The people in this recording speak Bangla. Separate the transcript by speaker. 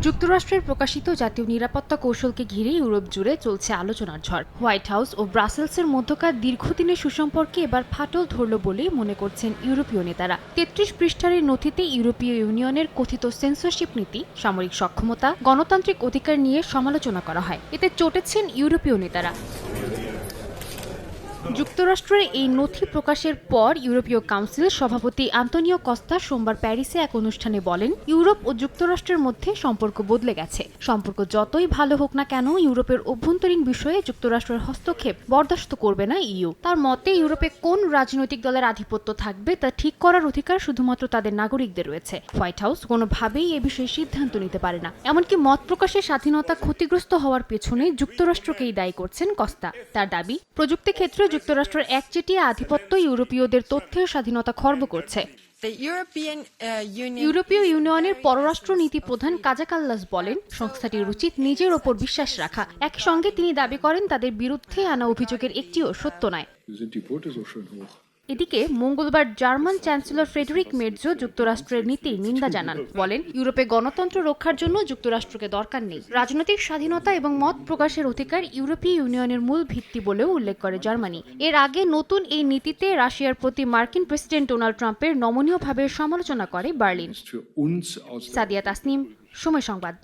Speaker 1: যুক্তরাষ্ট্রের প্রকাশিত জাতীয় নিরাপত্তা কৌশলকে ঘিরে ইউরোপ জুড়ে চলছে আলোচনার ঝড়। হোয়াইট হাউস ও ব্রাসেলসের মধ্যকার দীর্ঘদিনের সুসম্পর্কে এবার ফাটল ধরল বলেই মনে করছেন ইউরোপীয় নেতারা। ৩৩ পৃষ্ঠার এই নথিতে ইউরোপীয় ইউনিয়নের কথিত সেন্সরশিপ নীতি, সামরিক সক্ষমতা, গণতান্ত্রিক অধিকার নিয়ে সমালোচনা করা হয়। এতে চটেছেন ইউরোপীয় নেতারা। যুক্তরাষ্ট্রের এই নথি প্রকাশের পর ইউরোপীয় কাউন্সিল সভাপতি আন্তোনিও কস্তা সোমবার প্যারিসে এক অনুষ্ঠানে বলেন, ইউরোপ ও যুক্তরাষ্ট্রের মধ্যে সম্পর্ক বদলে গেছে। সম্পর্ক যতই ভালো হোক না কেন, ইউরোপের অভ্যন্তরীণ বিষয়ে যুক্তরাষ্ট্রের হস্তক্ষেপ বরদাস্ত করবে না ইইউ। তার মতে, ইউরোপে কোন রাজনৈতিক দলের আধিপত্য থাকবে তা ঠিক করার অধিকার শুধুমাত্র তাদের নাগরিকদের রয়েছে। হোয়াইট হাউস কোনোভাবেই এ বিষয়ে সিদ্ধান্ত নিতে পারে না। এমনকি মত প্রকাশের স্বাধীনতা ক্ষতিগ্রস্ত হওয়ার পেছনে যুক্তরাষ্ট্রকেই দায়ী করছেন কস্তা। তার দাবি, প্রযুক্তি ক্ষেত্রে যুক্তরাষ্ট্রের একচেটিয়া আধিপত্য ইউরোপীয়দের তথ্যের স্বাধীনতা খর্ব করছে। ইউরোপীয় ইউনিয়নের পররাষ্ট্র নীতি প্রধান কাজা কাল্লাস বলেন, সংস্থাটির উচিত নিজের ওপর বিশ্বাস রাখা। একই সঙ্গে তিনি দাবি করেন, তাদের বিরুদ্ধে আনা অভিযোগের একটিও সত্য নয়। এদিকে মঙ্গলবার জার্মান চ্যান্সেলর ফ্রেডেরিক মের্জ যুক্তরাষ্ট্রের নীতির নিন্দা জানান। বলেন, ইউরোপে গণতন্ত্র রক্ষার জন্য যুক্তরাষ্ট্রকে দরকার নেই। রাজনৈতিক স্বাধীনতা এবং মত প্রকাশের অধিকার ইউরোপীয় ইউনিয়নের মূল ভিত্তি বলেও উল্লেখ করে জার্মানি। এর আগে নতুন এই নীতিতে রাশিয়ার প্রতি মার্কিন প্রেসিডেন্ট ডোনাল্ড ট্রাম্পের নমনীয়ভাবে সমালোচনা করে বার্লিন। সাদিয়া তাসনিম, সময় সংবাদ।